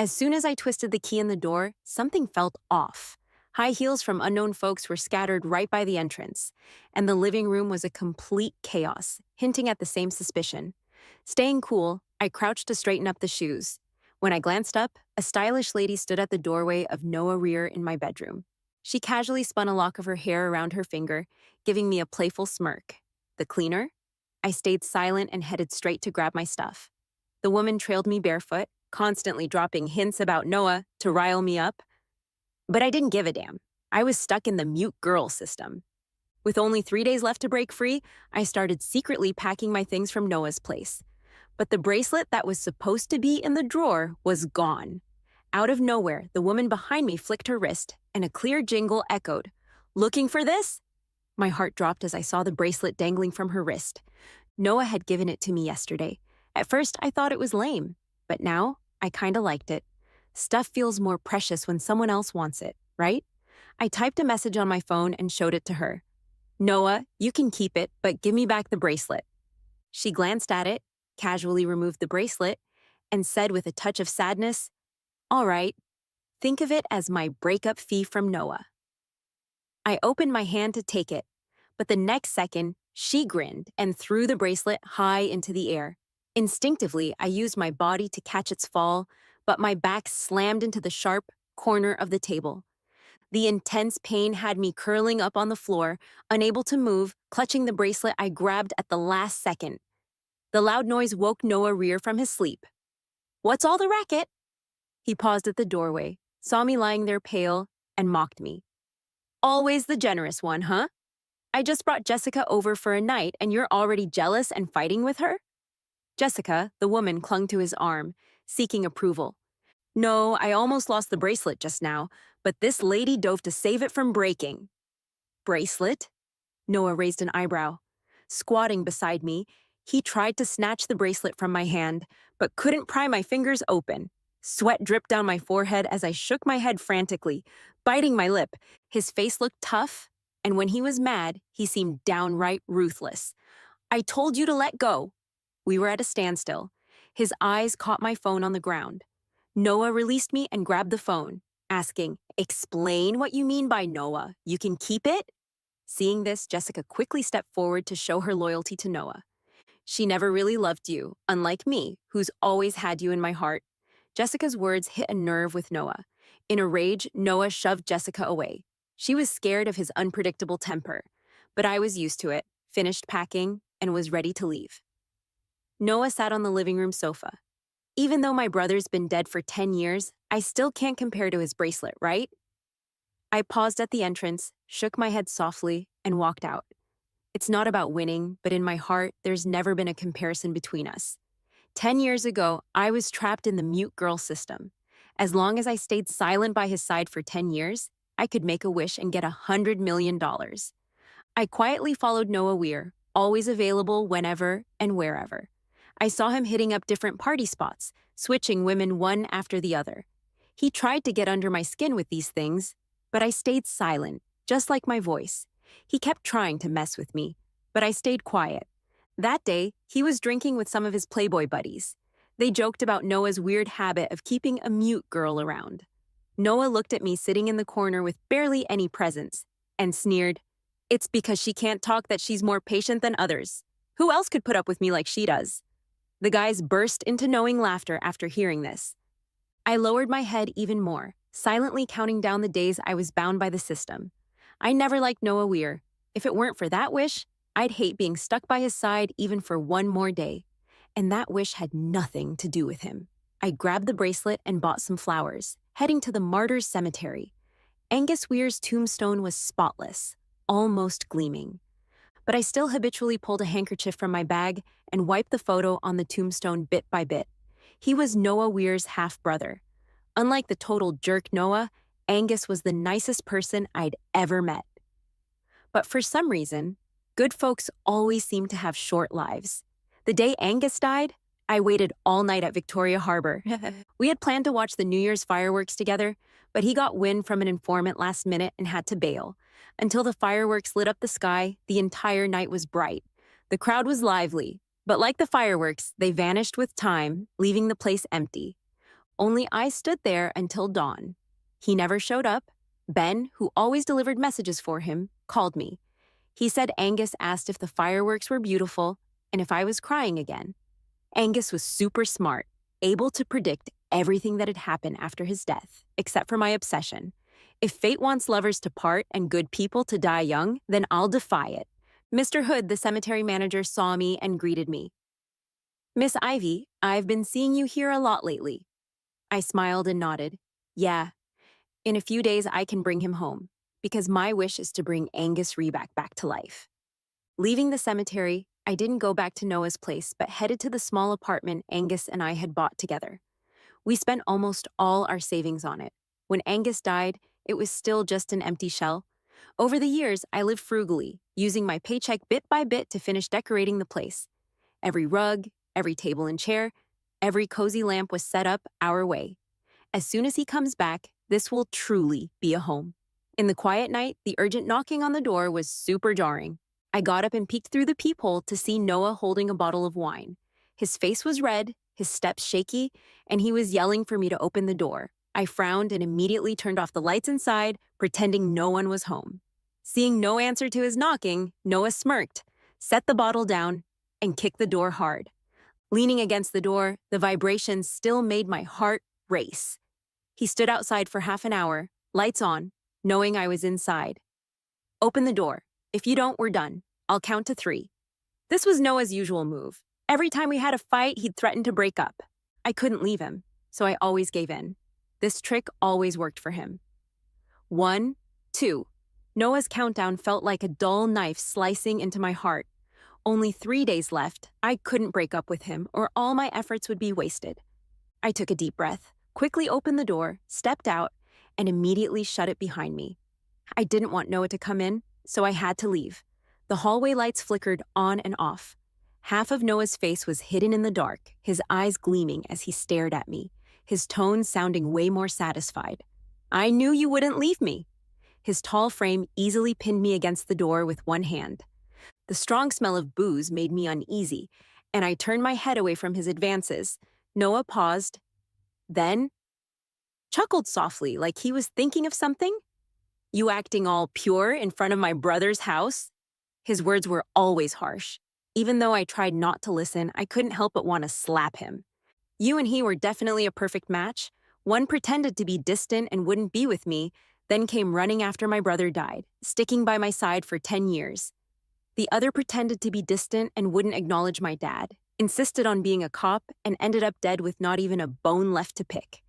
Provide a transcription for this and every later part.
As soon as I twisted the key in the door, something felt off. High heels from unknown folks were scattered right by the entrance, and the living room was a complete chaos, hinting at the same suspicion. Staying cool, I crouched to straighten up the shoes. When I glanced up, a stylish lady stood at the doorway of Noah Rear in my bedroom. She casually spun a lock of her hair around her finger, giving me a playful smirk. The cleaner? I stayed silent and headed straight to grab my stuff. The woman trailed me barefoot, constantly dropping hints about Noah to rile me up. But I didn't give a damn. I was stuck in the mute girl system. With only 3 days left to break free, I started secretly packing my things from Noah's place. But the bracelet that was supposed to be in the drawer was gone. Out of nowhere, the woman behind me flicked her wrist, and a clear jingle echoed. "Looking for this?" My heart dropped as I saw the bracelet dangling from her wrist. Noah had given it to me yesterday. At first, I thought it was lame, but now I kinda liked it. Stuff feels more precious when someone else wants it, right? I typed a message on my phone and showed it to her. "Noah, you can keep it, but give me back the bracelet." She glanced at it, casually removed the bracelet, and said with a touch of sadness, "All right, think of it as my breakup fee from Noah." I opened my hand to take it, but the next second, she grinned and threw the bracelet high into the air. Instinctively, I used my body to catch its fall, but my back slammed into the sharp corner of the table. The intense pain had me curling up on the floor, unable to move, clutching the bracelet I grabbed at the last second. The loud noise woke Noah Rear from his sleep. "What's all the racket?" He paused at the doorway, saw me lying there pale, and mocked me. "Always the generous one, huh? I just brought Jessica over for a night and you're already jealous and fighting with her?" Jessica, the woman, clung to his arm, seeking approval. "No, I almost lost the bracelet just now, but this lady dove to save it from breaking." "Bracelet?" Noah raised an eyebrow. Squatting beside me, he tried to snatch the bracelet from my hand, but couldn't pry my fingers open. Sweat dripped down my forehead as I shook my head frantically, biting my lip. His face looked tough, and when he was mad, he seemed downright ruthless. "I told you to let go." We were at a standstill. His eyes caught my phone on the ground. Noah released me and grabbed the phone, asking, "Explain what you mean by Noah. You can keep it?" Seeing this, Jessica quickly stepped forward to show her loyalty to Noah. "She never really loved you, unlike me, who's always had you in my heart." Jessica's words hit a nerve with Noah. In a rage, Noah shoved Jessica away. She was scared of his unpredictable temper, but I was used to it, finished packing, and was ready to leave. Noah sat on the living room sofa. "Even though my brother's been dead for 10 years, I still can't compare to his bracelet, right?" I paused at the entrance, shook my head softly, and walked out. It's not about winning, but in my heart, there's never been a comparison between us. 10 years ago, I was trapped in the mute girl system. As long as I stayed silent by his side for 10 years, I could make a wish and get $100 million. I quietly followed Noah Weir, always available whenever and wherever. I saw him hitting up different party spots, switching women one after the other. He tried to get under my skin with these things, but I stayed silent, just like my voice. He kept trying to mess with me, but I stayed quiet. That day, he was drinking with some of his Playboy buddies. They joked about Noah's weird habit of keeping a mute girl around. Noah looked at me sitting in the corner with barely any presence and sneered, "It's because she can't talk that she's more patient than others. Who else could put up with me like she does?" The guys burst into knowing laughter after hearing this. I lowered my head even more, silently counting down the days I was bound by the system. I never liked Noah Weir. If it weren't for that wish, I'd hate being stuck by his side even for one more day. And that wish had nothing to do with him. I grabbed the bracelet and bought some flowers, heading to the Martyrs Cemetery. Angus Weir's tombstone was spotless, almost gleaming. But I still habitually pulled a handkerchief from my bag and wiped the photo on the tombstone bit by bit. He was Noah Weir's half-brother. Unlike the total jerk Noah, Angus was the nicest person I'd ever met. But for some reason, good folks always seem to have short lives. The day Angus died, I waited all night at Victoria Harbor. We had planned to watch the New Year's fireworks together, but he got wind from an informant last minute and had to bail. Until the fireworks lit up the sky, the entire night was bright. The crowd was lively, but like the fireworks, they vanished with time, leaving the place empty. Only I stood there until dawn. He never showed up. Ben, who always delivered messages for him, called me. He said Angus asked if the fireworks were beautiful and if I was crying again. Angus was super smart, able to predict everything that had happened after his death, except for my obsession. If fate wants lovers to part and good people to die young, then I'll defy it. Mr. Hood, the cemetery manager, saw me and greeted me. Miss Ivy, I've been seeing you here a lot lately. I smiled and nodded. Yeah, in a few days I can bring him home, because my wish is to bring Angus Reback back to life. Leaving the cemetery, I didn't go back to Noah's place, but headed to the small apartment Angus and I had bought together. We spent almost all our savings on it. When Angus died, it was still just an empty shell. Over the years, I lived frugally, using my paycheck bit by bit to finish decorating the place. Every rug, every table and chair, every cozy lamp was set up our way. As soon as he comes back, this will truly be a home. In the quiet night, the urgent knocking on the door was super jarring. I got up and peeked through the peephole to see Noah holding a bottle of wine. His face was red, his steps shaky, and he was yelling for me to open the door. I frowned and immediately turned off the lights inside, pretending no one was home. Seeing no answer to his knocking, Noah smirked, set the bottle down, and kicked the door hard. Leaning against the door, the vibrations still made my heart race. He stood outside for half an hour, lights on, knowing I was inside. Open the door. If you don't, we're done. I'll count to 3. This was Noah's usual move. Every time we had a fight, he'd threaten to break up. I couldn't leave him, so I always gave in. This trick always worked for him. 1, 2. Noah's countdown felt like a dull knife slicing into my heart. Only 3 days left. I couldn't break up with him, or all my efforts would be wasted. I took a deep breath, quickly opened the door, stepped out, and immediately shut it behind me. I didn't want Noah to come in, so I had to leave. The hallway lights flickered on and off. Half of Noah's face was hidden in the dark, his eyes gleaming as he stared at me, his tone sounding way more satisfied. I knew you wouldn't leave me. His tall frame easily pinned me against the door with one hand. The strong smell of booze made me uneasy, and I turned my head away from his advances. Noah paused, then chuckled softly like he was thinking of something. You acting all pure in front of my brother's house? His words were always harsh. Even though I tried not to listen, I couldn't help but want to slap him. You and he were definitely a perfect match. One pretended to be distant and wouldn't be with me, then came running after my brother died, sticking by my side for 10 years. The other pretended to be distant and wouldn't acknowledge my dad, insisted on being a cop, and ended up dead with not even a bone left to pick.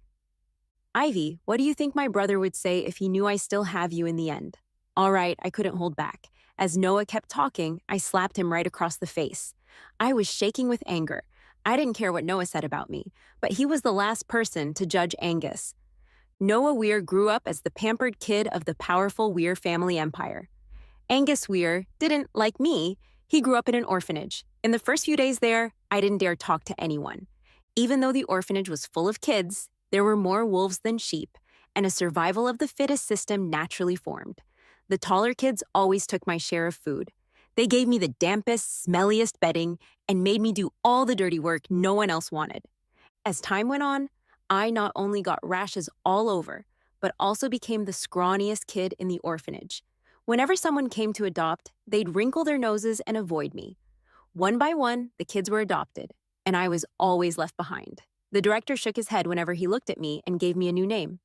Ivy, what do you think my brother would say if he knew I still have you in the end? All right, I couldn't hold back. As Noah kept talking, I slapped him right across the face. I was shaking with anger. I didn't care what Noah said about me, but he was the last person to judge Angus. Noah Weir grew up as the pampered kid of the powerful Weir family empire. Angus Weir didn't, like me, he grew up in an orphanage. In the first few days there, I didn't dare talk to anyone. Even though the orphanage was full of kids, there were more wolves than sheep, and a survival of the fittest system naturally formed. The taller kids always took my share of food. They gave me the dampest, smelliest bedding and made me do all the dirty work no one else wanted. As time went on, I not only got rashes all over, but also became the scrawniest kid in the orphanage. Whenever someone came to adopt, they'd wrinkle their noses and avoid me. One by one, the kids were adopted, and I was always left behind. The director shook his head whenever he looked at me and gave me a new name.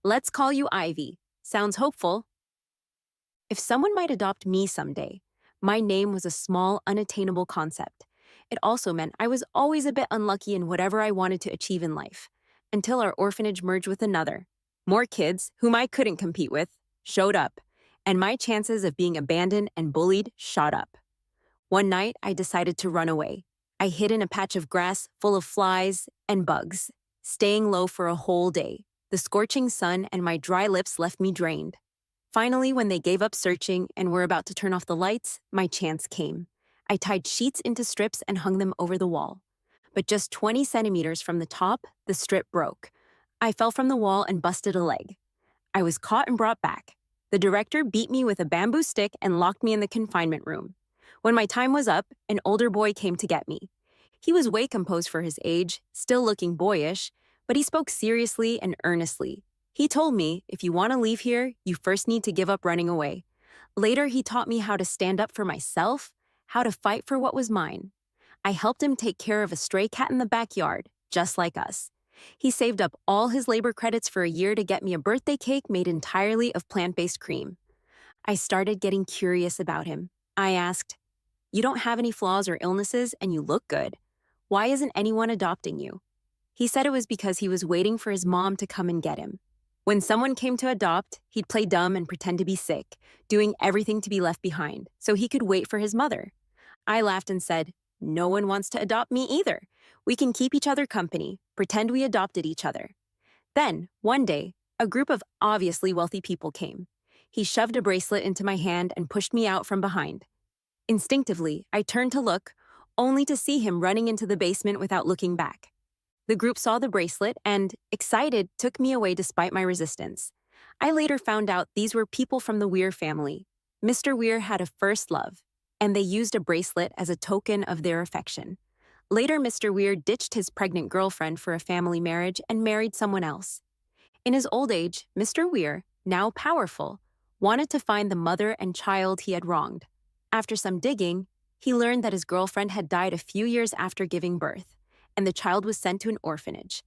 Let's call you Ivy. Sounds hopeful. If someone might adopt me someday, my name was a small, unattainable concept. It also meant I was always a bit unlucky in whatever I wanted to achieve in life, until our orphanage merged with another. More kids, whom I couldn't compete with, showed up, and my chances of being abandoned and bullied shot up. One night, I decided to run away. I hid in a patch of grass full of flies and bugs, staying low for a whole day. The scorching sun and my dry lips left me drained. Finally, when they gave up searching and were about to turn off the lights, my chance came. I tied sheets into strips and hung them over the wall. But just 20 centimeters from the top, the strip broke. I fell from the wall and busted a leg. I was caught and brought back. The director beat me with a bamboo stick and locked me in the confinement room. When my time was up, an older boy came to get me. He was way composed for his age, still looking boyish, But he spoke seriously and earnestly. He told me, if you want to leave here, you first need to give up running away. Later, he taught me how to stand up for myself, how to fight for what was mine. I helped him take care of a stray cat in the backyard, just like us. He saved up all his labor credits for a year to get me a birthday cake made entirely of plant-based cream. I started getting curious about him. I asked, "You don't have any flaws or illnesses, and you look good. Why isn't anyone adopting you?" He said it was because he was waiting for his mom to come and get him. When someone came to adopt, he'd play dumb and pretend to be sick, doing everything to be left behind, so he could wait for his mother. I laughed and said, "No one wants to adopt me either. We can keep each other company, pretend we adopted each other." Then, one day, a group of obviously wealthy people came. He shoved a bracelet into my hand and pushed me out from behind. Instinctively, I turned to look, only to see him running into the basement without looking back. The group saw the bracelet and, excited, took me away despite my resistance. I later found out these were people from the Weir family. Mr. Weir had a first love, and they used a bracelet as a token of their affection. Later, Mr. Weir ditched his pregnant girlfriend for a family marriage and married someone else. In his old age, Mr. Weir, now powerful, wanted to find the mother and child he had wronged. After some digging, he learned that his girlfriend had died a few years after giving birth, and the child was sent to an orphanage.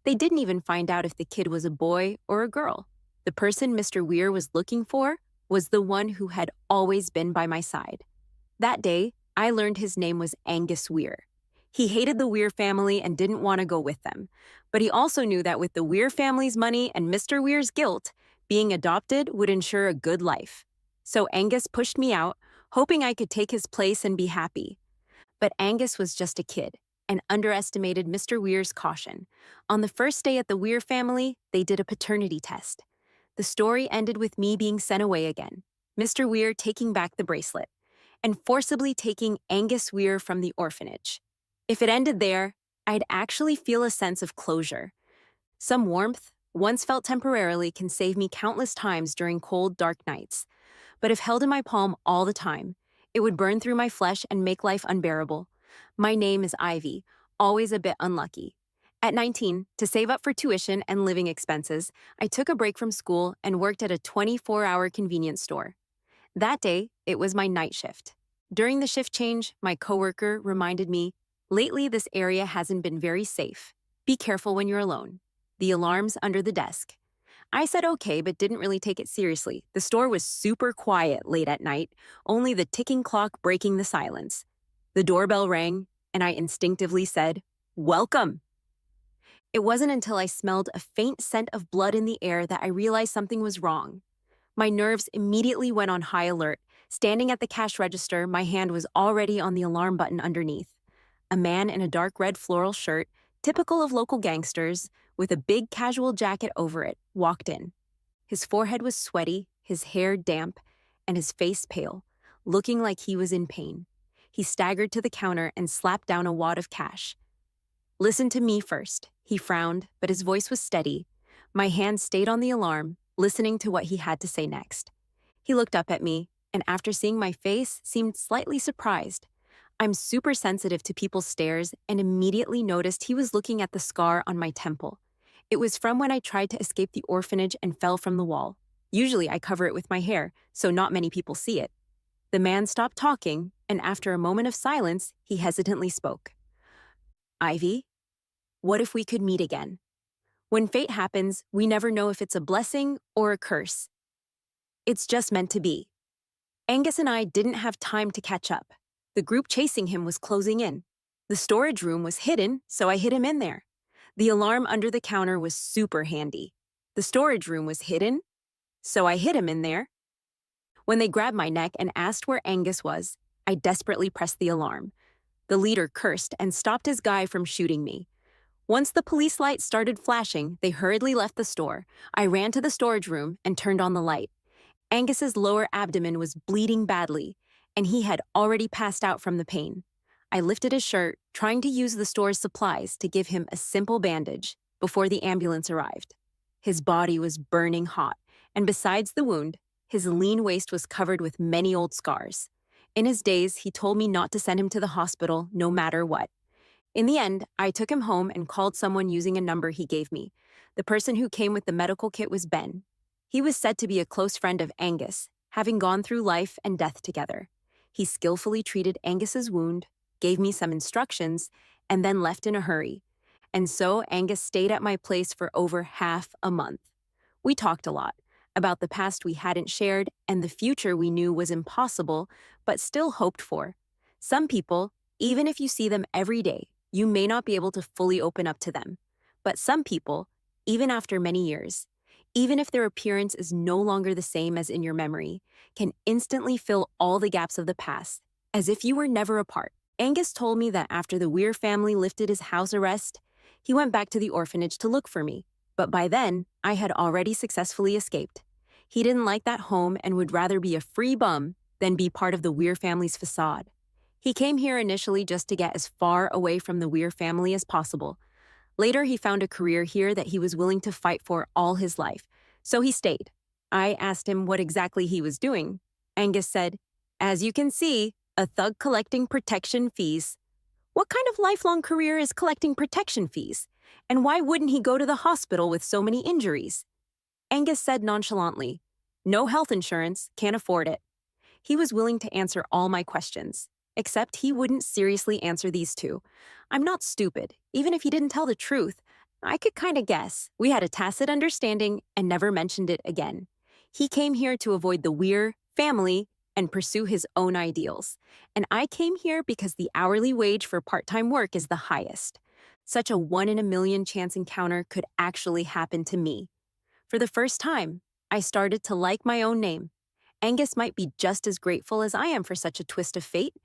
They didn't even find out if the kid was a boy or a girl. The person Mr. Weir was looking for was the one who had always been by my side. That day, I learned his name was Angus Weir. He hated the Weir family and didn't want to go with them. But he also knew that with the Weir family's money and Mr. Weir's guilt, being adopted would ensure a good life. So Angus pushed me out, hoping I could take his place and be happy. But Angus was just a kid and underestimated Mr. Weir's caution. On the first day at the Weir family, they did a paternity test. The story ended with me being sent away again, Mr. Weir taking back the bracelet, and forcibly taking Angus Weir from the orphanage. If it ended there, I'd actually feel a sense of closure. Some warmth, once felt temporarily, can save me countless times during cold, dark nights. But if held in my palm all the time, it would burn through my flesh and make life unbearable. My name is Ivy, always a bit unlucky. At 19, to save up for tuition and living expenses, I took a break from school and worked at a 24-hour convenience store. That day, it was my night shift. During the shift change, my coworker reminded me, "Lately, this area hasn't been very safe. Be careful when you're alone. The alarm's under the desk." I said okay, but didn't really take it seriously. The store was super quiet late at night, only the ticking clock breaking the silence. The doorbell rang, and I instinctively said, "Welcome." It wasn't until I smelled a faint scent of blood in the air that I realized something was wrong. My nerves immediately went on high alert. Standing at the cash register, my hand was already on the alarm button underneath. A man in a dark red floral shirt, typical of local gangsters, with a big casual jacket over it, walked in. His forehead was sweaty, his hair damp, and his face pale, looking like he was in pain. He staggered to the counter and slapped down a wad of cash. "Listen to me first," he frowned, but his voice was steady. My hand stayed on the alarm, listening to what he had to say next. He looked up at me, and after seeing my face, seemed slightly surprised. I'm super sensitive to people's stares and immediately noticed he was looking at the scar on my temple. It was from when I tried to escape the orphanage and fell from the wall. Usually I cover it with my hair, so not many people see it. The man stopped talking, and after a moment of silence, he hesitantly spoke. "Ivy, what if we could meet again? When fate happens, we never know if it's a blessing or a curse. It's just meant to be." Angus and I didn't have time to catch up. The group chasing him was closing in. The storage room was hidden, so I hid him in there. The alarm under the counter was super handy. The storage room was hidden, so I hid him in there. When they grabbed my neck and asked where Angus was, I desperately pressed the alarm. The leader cursed and stopped his guy from shooting me. Once the police lights started flashing, they hurriedly left the store. I ran to the storage room and turned on the light. Angus's lower abdomen was bleeding badly, and he had already passed out from the pain. I lifted his shirt, trying to use the store's supplies to give him a simple bandage before the ambulance arrived. His body was burning hot, and besides the wound, his lean waist was covered with many old scars. In his days, he told me not to send him to the hospital no matter what. In the end, I took him home and called someone using a number he gave me. The person who came with the medical kit was Ben. He was said to be a close friend of Angus, having gone through life and death together. He skillfully treated Angus's wound, gave me some instructions, and then left in a hurry. And so Angus stayed at my place for over half a month. We talked a lot about the past we hadn't shared and the future we knew was impossible, but still hoped for. Some people, even if you see them every day, you may not be able to fully open up to them. But some people, even after many years, even if their appearance is no longer the same as in your memory, can instantly fill all the gaps of the past, as if you were never apart. Angus told me that after the Weir family lifted his house arrest, he went back to the orphanage to look for me. But by then, I had already successfully escaped. He didn't like that home and would rather be a free bum than be part of the Weir family's facade. He came here initially just to get as far away from the Weir family as possible. Later, he found a career here that he was willing to fight for all his life, so he stayed. I asked him what exactly he was doing. Angus said, "As you can see, a thug collecting protection fees." What kind of lifelong career is collecting protection fees? And why wouldn't he go to the hospital with so many injuries? Angus said nonchalantly, "No health insurance, can't afford it." He was willing to answer all my questions, except he wouldn't seriously answer these two. I'm not stupid. Even if he didn't tell the truth, I could kind of guess. We had a tacit understanding and never mentioned it again. He came here to avoid the Weir family and pursue his own ideals. And I came here because the hourly wage for part-time work is the highest. Such a 1 in a million chance encounter could actually happen to me. For the first time, I started to like my own name. Angus might be just as grateful as I am for such a twist of fate.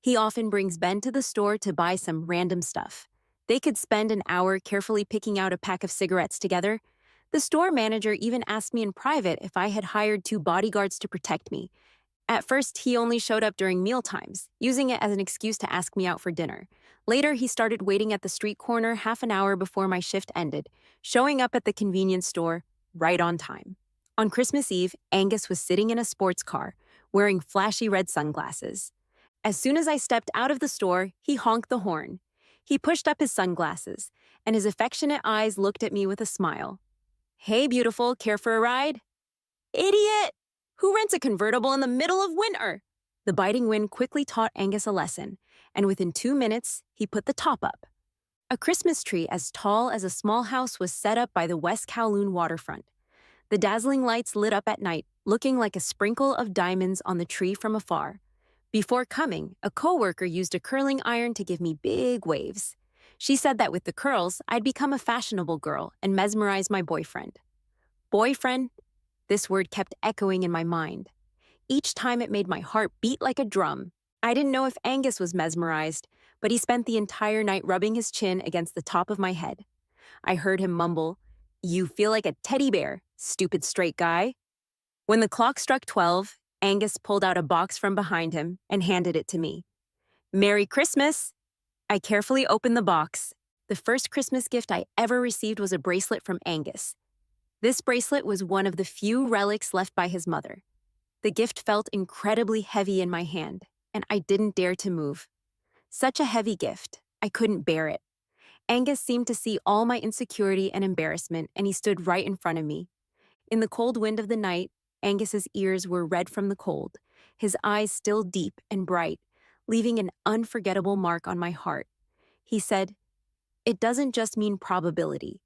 He often brings Ben to the store to buy some random stuff. They could spend an hour carefully picking out a pack of cigarettes together. The store manager even asked me in private if I had hired 2 bodyguards to protect me. At first, he only showed up during mealtimes, using it as an excuse to ask me out for dinner. Later, he started waiting at the street corner half an hour before my shift ended, showing up at the convenience store right on time. On Christmas Eve, Angus was sitting in a sports car, wearing flashy red sunglasses. As soon as I stepped out of the store, he honked the horn. He pushed up his sunglasses, and his affectionate eyes looked at me with a smile. "Hey, beautiful, care for a ride?" "Idiot! Who rents a convertible in the middle of winter?" The biting wind quickly taught Angus a lesson, and within 2 minutes, he put the top up. A Christmas tree as tall as a small house was set up by the West Kowloon waterfront. The dazzling lights lit up at night, looking like a sprinkle of diamonds on the tree from afar. Before coming, a coworker used a curling iron to give me big waves. She said that with the curls, I'd become a fashionable girl and mesmerize my boyfriend. Boyfriend? This word kept echoing in my mind. Each time it made my heart beat like a drum. I didn't know if Angus was mesmerized, but he spent the entire night rubbing his chin against the top of my head. I heard him mumble, "You feel like a teddy bear, stupid straight guy." When the clock struck 12, Angus pulled out a box from behind him and handed it to me. "Merry Christmas!" I carefully opened the box. The first Christmas gift I ever received was a bracelet from Angus. This bracelet was one of the few relics left by his mother. The gift felt incredibly heavy in my hand, and I didn't dare to move. Such a heavy gift, I couldn't bear it. Angus seemed to see all my insecurity and embarrassment, and he stood right in front of me. In the cold wind of the night, Angus's ears were red from the cold, his eyes still deep and bright, leaving an unforgettable mark on my heart. He said, "It doesn't just mean probability.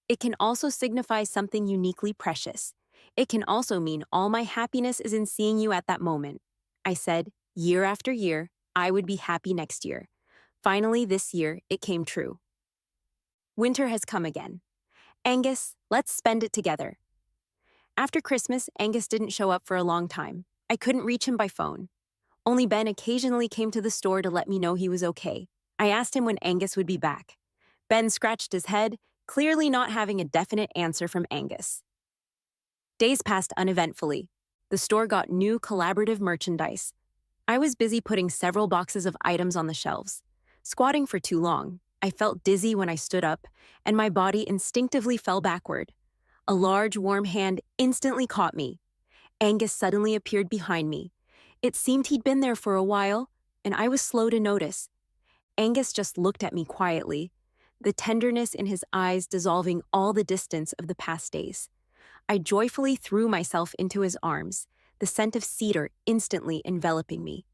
It can also signify something uniquely precious. It can also mean all my happiness is in seeing you at that moment." I said, year after year, I would be happy next year. Finally, this year, it came true. Winter has come again. Angus, let's spend it together. After Christmas, Angus didn't show up for a long time. I couldn't reach him by phone. Only Ben occasionally came to the store to let me know he was okay. I asked him when Angus would be back. Ben scratched his head, clearly not having a definite answer from Angus. Days passed uneventfully. The store got new collaborative merchandise. I was busy putting several boxes of items on the shelves. Squatting for too long, I felt dizzy when I stood up, and my body instinctively fell backward. A large, warm hand instantly caught me. Angus suddenly appeared behind me. It seemed he'd been there for a while, and I was slow to notice. Angus just looked at me quietly, the tenderness in his eyes dissolving all the distance of the past days. I joyfully threw myself into his arms, the scent of cedar instantly enveloping me.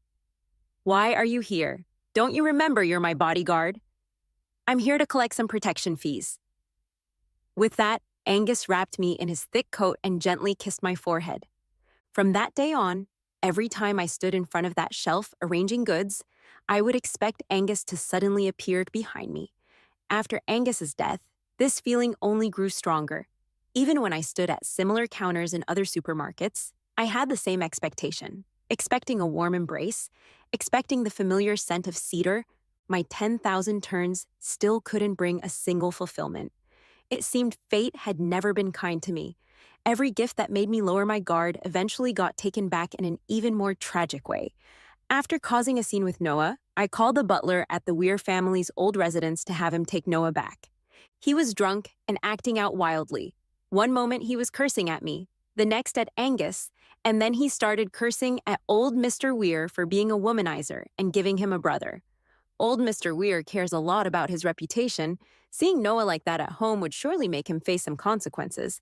Why are you here? Don't you remember you're my bodyguard? I'm here to collect some protection fees. With that, Angus wrapped me in his thick coat and gently kissed my forehead. From that day on, every time I stood in front of that shelf arranging goods, I would expect Angus to suddenly appear behind me. After Angus's death, this feeling only grew stronger. Even when I stood at similar counters in other supermarkets, I had the same expectation, expecting a warm embrace, expecting the familiar scent of cedar. My 10,000 turns still couldn't bring a single fulfillment. It seemed fate had never been kind to me. Every gift that made me lower my guard eventually got taken back in an even more tragic way. After causing a scene with Noah, I called the butler at the Weir family's old residence to have him take Noah back. He was drunk and acting out wildly. One moment he was cursing at me, the next at Angus, and then he started cursing at old Mr. Weir for being a womanizer and giving him a brother. Old Mr. Weir cares a lot about his reputation. Seeing Noah like that at home would surely make him face some consequences.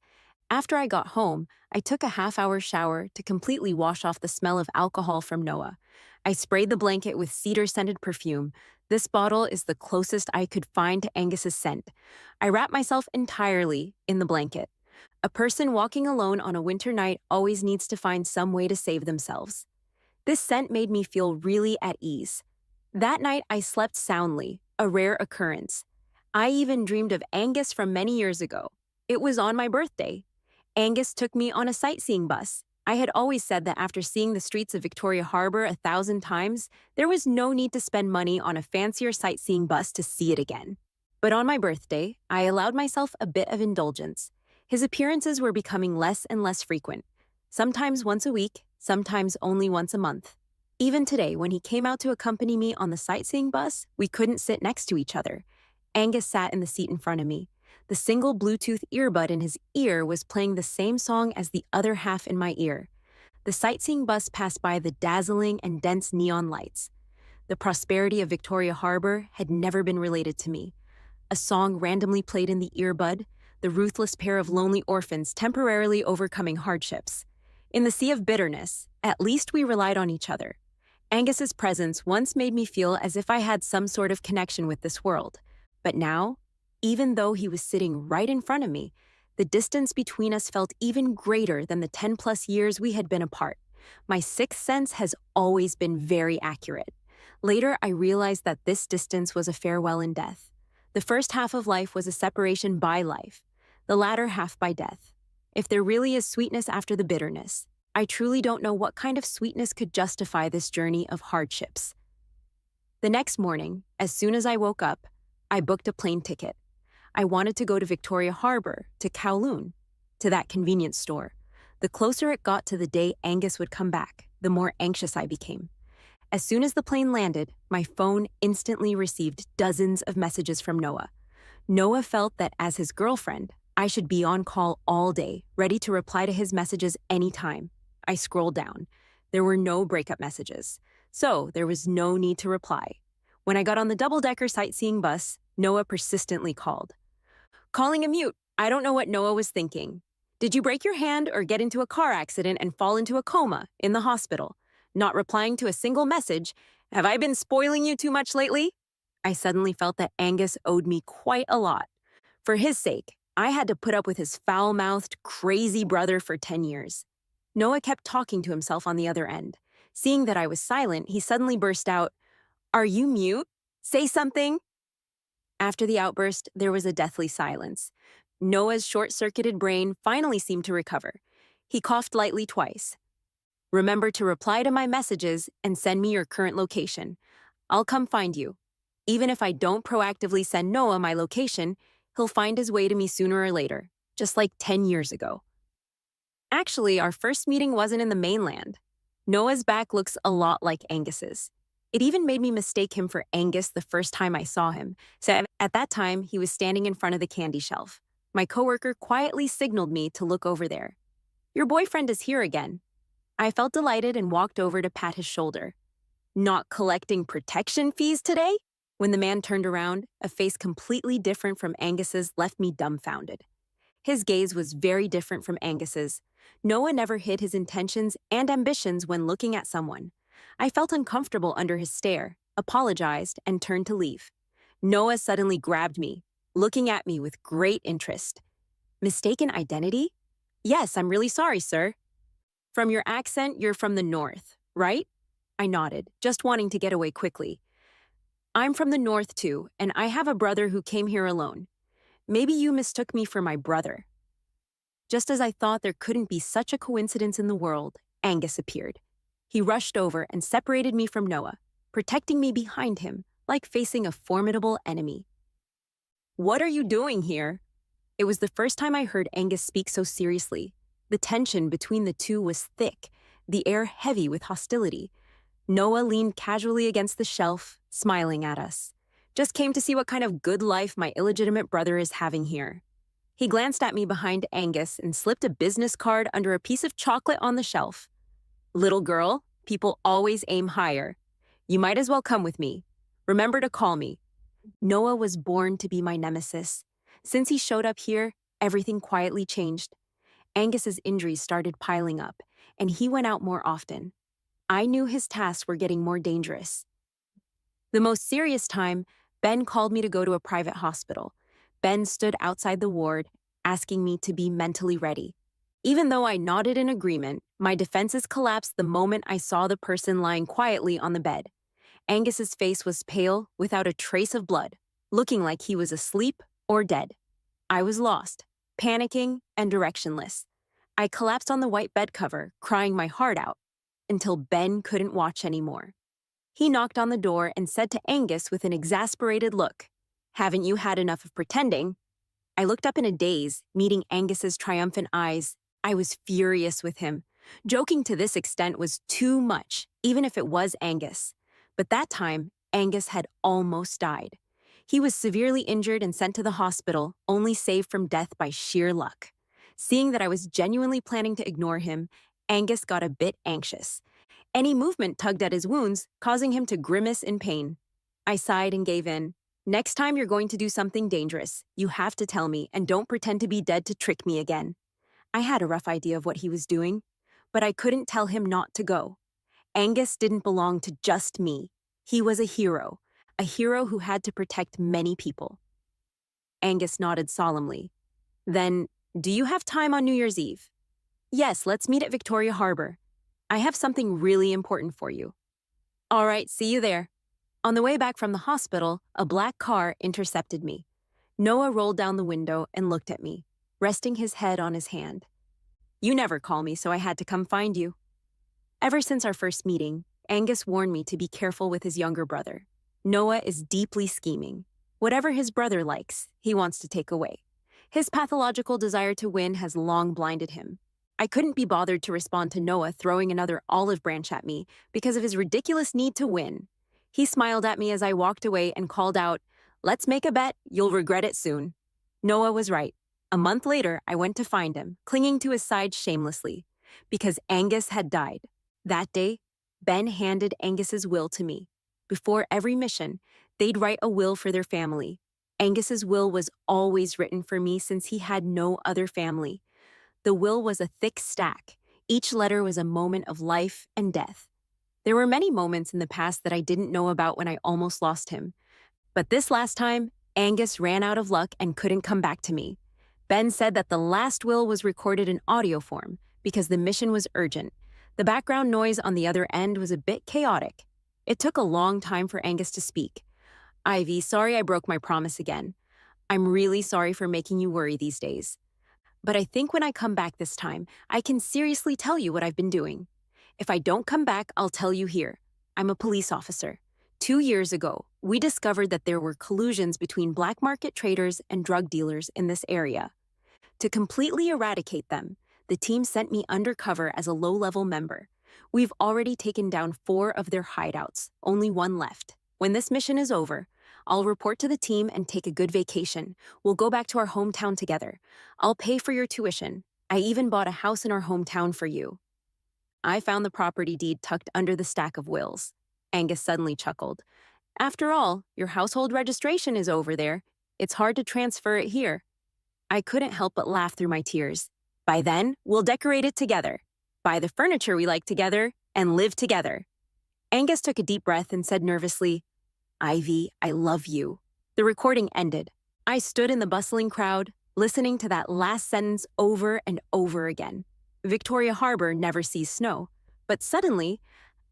After I got home, I took a half-hour shower to completely wash off the smell of alcohol from Noah. I sprayed the blanket with cedar-scented perfume. This bottle is the closest I could find to Angus's scent. I wrapped myself entirely in the blanket. A person walking alone on a winter night always needs to find some way to save themselves. This scent made me feel really at ease. That night, I slept soundly, a rare occurrence. I even dreamed of Angus from many years ago. It was on my birthday. Angus took me on a sightseeing bus. I had always said that after seeing the streets of Victoria Harbour 1,000 times, there was no need to spend money on a fancier sightseeing bus to see it again. But on my birthday, I allowed myself a bit of indulgence. His appearances were becoming less and less frequent, sometimes once a week, sometimes only once a month. Even today, when he came out to accompany me on the sightseeing bus, we couldn't sit next to each other. Angus sat in the seat in front of me. The single Bluetooth earbud in his ear was playing the same song as the other half in my ear. The sightseeing bus passed by the dazzling and dense neon lights. The prosperity of Victoria Harbour had never been related to me. A song randomly played in the earbud, the ruthless pair of lonely orphans temporarily overcoming hardships. In the sea of bitterness, at least we relied on each other. Angus's presence once made me feel as if I had some sort of connection with this world. But now, even though he was sitting right in front of me, the distance between us felt even greater than the 10+ years we had been apart. My sixth sense has always been very accurate. Later, I realized that this distance was a farewell in death. The first half of life was a separation by life, the latter half by death. If there really is sweetness after the bitterness, I truly don't know what kind of sweetness could justify this journey of hardships. The next morning, as soon as I woke up, I booked a plane ticket. I wanted to go to Victoria Harbour, to Kowloon, to that convenience store. The closer it got to the day Angus would come back, the more anxious I became. As soon as the plane landed, my phone instantly received dozens of messages from Noah. Noah felt that as his girlfriend, I should be on call all day, ready to reply to his messages anytime. I scrolled down. There were no breakup messages, so there was no need to reply. When I got on the double-decker sightseeing bus, Noah persistently called. Calling a mute. I don't know what Noah was thinking. Did you break your hand or get into a car accident and fall into a coma in the hospital? Not replying to a single message. Have I been spoiling you too much lately? I suddenly felt that Angus owed me quite a lot. For his sake, I had to put up with his foul-mouthed, crazy brother for 10 years. Noah kept talking to himself on the other end. Seeing that I was silent, he suddenly burst out, "Are you mute? Say something!" After the outburst, there was a deathly silence. Noah's short-circuited brain finally seemed to recover. He coughed lightly twice. "Remember to reply to my messages and send me your current location. I'll come find you. Even if I don't proactively send Noah my location, he'll find his way to me sooner or later, just like 10 years ago." Actually, our first meeting wasn't in the mainland. Noah's back looks a lot like Angus's. It even made me mistake him for Angus the first time I saw him. So at that time, he was standing in front of the candy shelf. My coworker quietly signaled me to look over there. "Your boyfriend is here again." I felt delighted and walked over to pat his shoulder. "Not collecting protection fees today?" When the man turned around, a face completely different from Angus's left me dumbfounded. His gaze was very different from Angus's. Noah never hid his intentions and ambitions when looking at someone. I felt uncomfortable under his stare, apologized, and turned to leave. Noah suddenly grabbed me, looking at me with great interest. Mistaken identity? Yes, I'm really sorry, sir. From your accent, you're from the north, right? I nodded, just wanting to get away quickly. I'm from the north too, and I have a brother who came here alone. Maybe you mistook me for my brother. Just as I thought there couldn't be such a coincidence in the world, Angus appeared. He rushed over and separated me from Noah, protecting me behind him, like facing a formidable enemy. What are you doing here? It was the first time I heard Angus speak so seriously. The tension between the two was thick, the air heavy with hostility. Noah leaned casually against the shelf, smiling at us. Just came to see what kind of good life my illegitimate brother is having here. He glanced at me behind Angus and slipped a business card under a piece of chocolate on the shelf. Little girl, people always aim higher. You might as well come with me. Remember to call me. Noah was born to be my nemesis. Since he showed up here, everything quietly changed. Angus's injuries started piling up, and he went out more often. I knew his tasks were getting more dangerous. The most serious time, Ben called me to go to a private hospital. Ben stood outside the ward, asking me to be mentally ready. Even though I nodded in agreement, my defenses collapsed the moment I saw the person lying quietly on the bed. Angus's face was pale, without a trace of blood, looking like he was asleep or dead. I was lost, panicking and directionless. I collapsed on the white bed cover, crying my heart out, until Ben couldn't watch anymore. He knocked on the door and said to Angus with an exasperated look, "Haven't you had enough of pretending?" I looked up in a daze, meeting Angus's triumphant eyes. I was furious with him. Joking to this extent was too much, even if it was Angus. But that time, Angus had almost died. He was severely injured and sent to the hospital, only saved from death by sheer luck. Seeing that I was genuinely planning to ignore him, Angus got a bit anxious. Any movement tugged at his wounds, causing him to grimace in pain. I sighed and gave in. Next time you're going to do something dangerous, you have to tell me and don't pretend to be dead to trick me again. I had a rough idea of what he was doing, but I couldn't tell him not to go. Angus didn't belong to just me. He was a hero who had to protect many people. Angus nodded solemnly. Then, do you have time on New Year's Eve? Yes, let's meet at Victoria Harbor. I have something really important for you. All right, see you there. On the way back from the hospital, a black car intercepted me. Noah rolled down the window and looked at me, resting his head on his hand. You never call me, so I had to come find you. Ever since our first meeting, Angus warned me to be careful with his younger brother. Noah is deeply scheming. Whatever his brother likes, he wants to take away. His pathological desire to win has long blinded him. I couldn't be bothered to respond to Noah throwing another olive branch at me because of his ridiculous need to win. He smiled at me as I walked away and called out, "Let's make a bet, you'll regret it soon." Noah was right. A month later, I went to find him, clinging to his side shamelessly, because Angus had died. That day, Ben handed Angus's will to me. Before every mission, they'd write a will for their family. Angus's will was always written for me since he had no other family. The will was a thick stack. Each letter was a moment of life and death. There were many moments in the past that I didn't know about when I almost lost him. But this last time, Angus ran out of luck and couldn't come back to me. Ben said that the last will was recorded in audio form because the mission was urgent. The background noise on the other end was a bit chaotic. It took a long time for Angus to speak. "Ivy, sorry I broke my promise again. I'm really sorry for making you worry these days. But I think when I come back this time, I can seriously tell you what I've been doing. If I don't come back, I'll tell you here. I'm a police officer. 2 years ago, we discovered that there were collusions between black market traders and drug dealers in this area. To completely eradicate them, the team sent me undercover as a low-level member. We've already taken down 4 of their hideouts, only 1 left. When this mission is over, I'll report to the team and take a good vacation. We'll go back to our hometown together. I'll pay for your tuition. I even bought a house in our hometown for you." I found the property deed tucked under the stack of wills. Angus suddenly chuckled. After all, your household registration is over there. It's hard to transfer it here. I couldn't help but laugh through my tears. By then, we'll decorate it together, buy the furniture we like together, and live together. Angus took a deep breath and said nervously, Ivy, I love you. The recording ended. I stood in the bustling crowd, listening to that last sentence over and over again. Victoria Harbor never sees snow, but suddenly,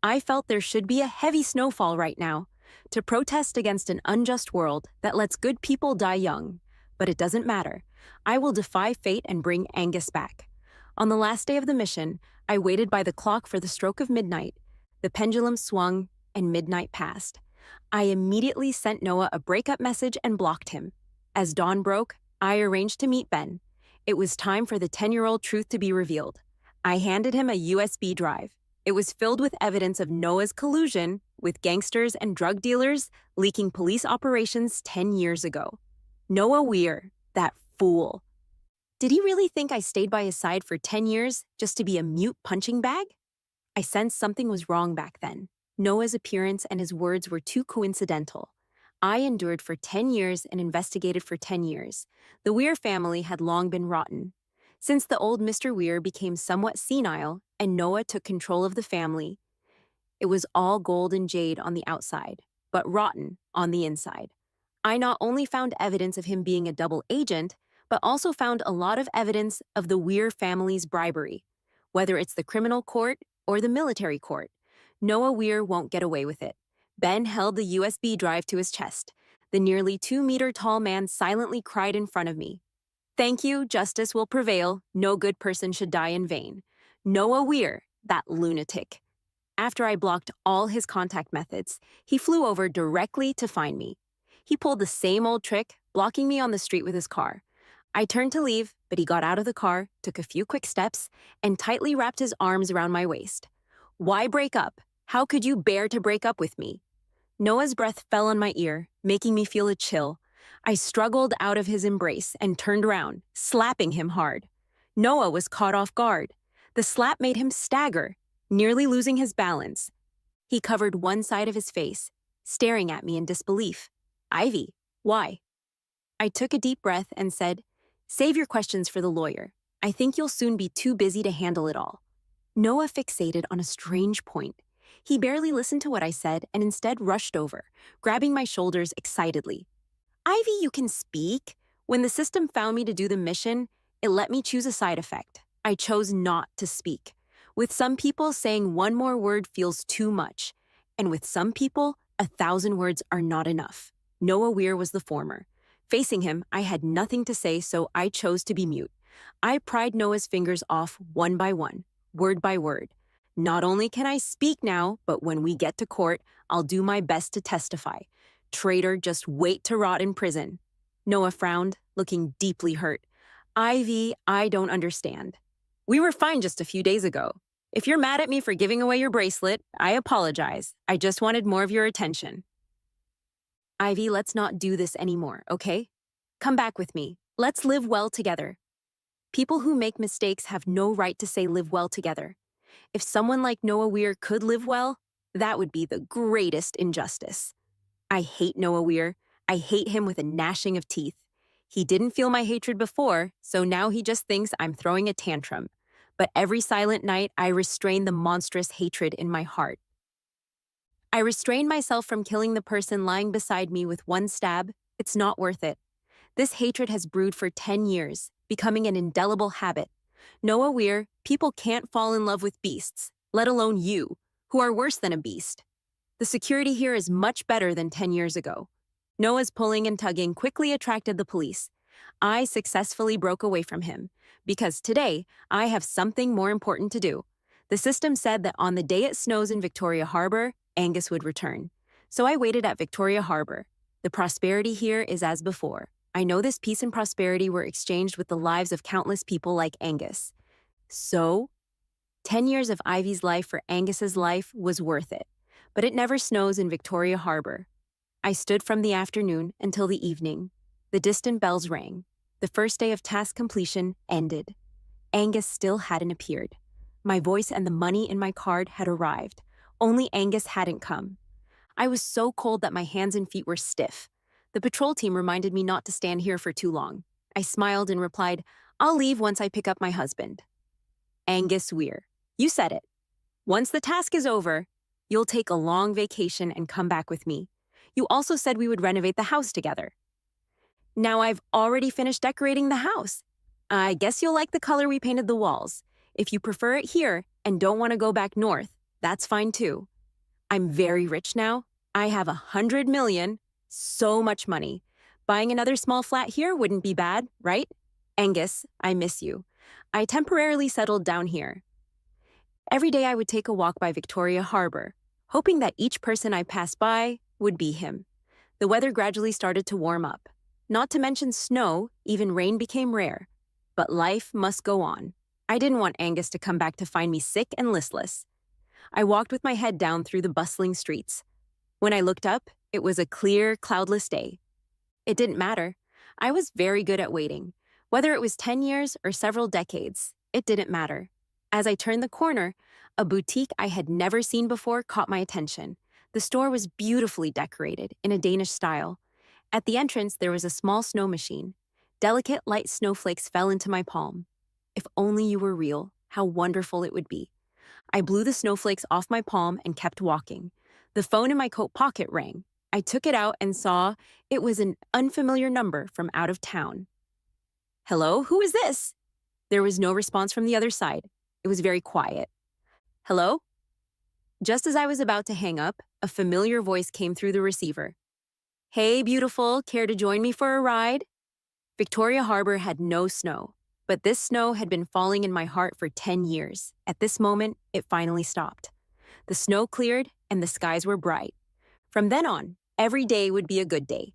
I felt there should be a heavy snowfall right now to protest against an unjust world that lets good people die young. But it doesn't matter. I will defy fate and bring Angus back. On the last day of the mission, I waited by the clock for the stroke of midnight. The pendulum swung, and midnight passed. I immediately sent Noah a breakup message and blocked him. As dawn broke, I arranged to meet Ben. It was time for the 10-year-old truth to be revealed. I handed him a USB drive. It was filled with evidence of Noah's collusion with gangsters and drug dealers leaking police operations 10 years ago. Noah Weir, that fool. Did he really think I stayed by his side for 10 years just to be a mute punching bag? I sensed something was wrong back then. Noah's appearance and his words were too coincidental. I endured for 10 years and investigated for 10 years. The Weir family had long been rotten. Since the old Mr. Weir became somewhat senile and Noah took control of the family, it was all gold and jade on the outside, but rotten on the inside. I not only found evidence of him being a double agent, but also found a lot of evidence of the Weir family's bribery. Whether it's the criminal court or the military court, Noah Weir won't get away with it. Ben held the USB drive to his chest. The nearly 2-meter-tall man silently cried in front of me. Thank you, justice will prevail. No good person should die in vain. Noah Weir, that lunatic. After I blocked all his contact methods, he flew over directly to find me. He pulled the same old trick, blocking me on the street with his car. I turned to leave, but he got out of the car, took a few quick steps, and tightly wrapped his arms around my waist. Why break up? How could you bear to break up with me? Noah's breath fell on my ear, making me feel a chill. I struggled out of his embrace and turned around, slapping him hard. Noah was caught off guard. The slap made him stagger, nearly losing his balance. He covered one side of his face, staring at me in disbelief. Ivy, why? I took a deep breath and said, save your questions for the lawyer. I think you'll soon be too busy to handle it all. Noah fixated on a strange point. He barely listened to what I said and instead rushed over, grabbing my shoulders excitedly. Ivy, you can speak. When the system found me to do the mission, it let me choose a side effect. I chose not to speak. With some people, saying one more word feels too much. And with some people, 1,000 words are not enough. Noah Weir was the former. Facing him, I had nothing to say, so I chose to be mute. I pried Noah's fingers off one by one, word by word. Not only can I speak now, but when we get to court, I'll do my best to testify. Traitor, just wait to rot in prison. Noah frowned, looking deeply hurt. Ivy, I don't understand. We were fine just a few days ago. If you're mad at me for giving away your bracelet, I apologize. I just wanted more of your attention. Ivy, let's not do this anymore, okay? Come back with me. Let's live well together. People who make mistakes have no right to say live well together. If someone like Noah Weir could live well, that would be the greatest injustice. I hate Noah Weir. I hate him with a gnashing of teeth. He didn't feel my hatred before, so now he just thinks I'm throwing a tantrum. But every silent night, I restrain the monstrous hatred in my heart. I restrain myself from killing the person lying beside me with one stab. It's not worth it. This hatred has brewed for 10 years, becoming an indelible habit. Noah Weir, people can't fall in love with beasts, let alone you, who are worse than a beast. The security here is much better than 10 years ago. Noah's pulling and tugging quickly attracted the police. I successfully broke away from him, because today I have something more important to do. The system said that on the day it snows in Victoria Harbor, Angus would return. So I waited at Victoria Harbor. The prosperity here is as before. I know this peace and prosperity were exchanged with the lives of countless people like Angus. So, 10 years of Ivy's life for Angus's life was worth it. But it never snows in Victoria Harbor. I stood from the afternoon until the evening. The distant bells rang. The first day of task completion ended. Angus still hadn't appeared. My voice and the money in my card had arrived. Only Angus hadn't come. I was so cold that my hands and feet were stiff. The patrol team reminded me not to stand here for too long. I smiled and replied, "I'll leave once I pick up my husband." Angus Weir, you said it. Once the task is over, you'll take a long vacation and come back with me. You also said we would renovate the house together. Now I've already finished decorating the house. I guess you'll like the color we painted the walls. If you prefer it here and don't want to go back north, that's fine too. I'm very rich now. I have 100 million, so much money. Buying another small flat here wouldn't be bad, right? Angus, I miss you. I temporarily settled down here. Every day I would take a walk by Victoria Harbor, hoping that each person I passed by would be him. The weather gradually started to warm up. Not to mention snow, even rain became rare. But life must go on. I didn't want Angus to come back to find me sick and listless. I walked with my head down through the bustling streets. When I looked up, it was a clear, cloudless day. It didn't matter. I was very good at waiting. Whether it was 10 years or several decades, it didn't matter. As I turned the corner, a boutique I had never seen before caught my attention. The store was beautifully decorated in a Danish style. At the entrance, there was a small snow machine. Delicate, light snowflakes fell into my palm. If only you were real, how wonderful it would be. I blew the snowflakes off my palm and kept walking. The phone in my coat pocket rang. I took it out and saw it was an unfamiliar number from out of town. "Hello, who is this?" There was no response from the other side. It was very quiet. "Hello?" Just as I was about to hang up, a familiar voice came through the receiver. "Hey, beautiful, care to join me for a ride?" Victoria Harbor had no snow, but this snow had been falling in my heart for 10 years. At this moment, it finally stopped. The snow cleared and the skies were bright. From then on, every day would be a good day.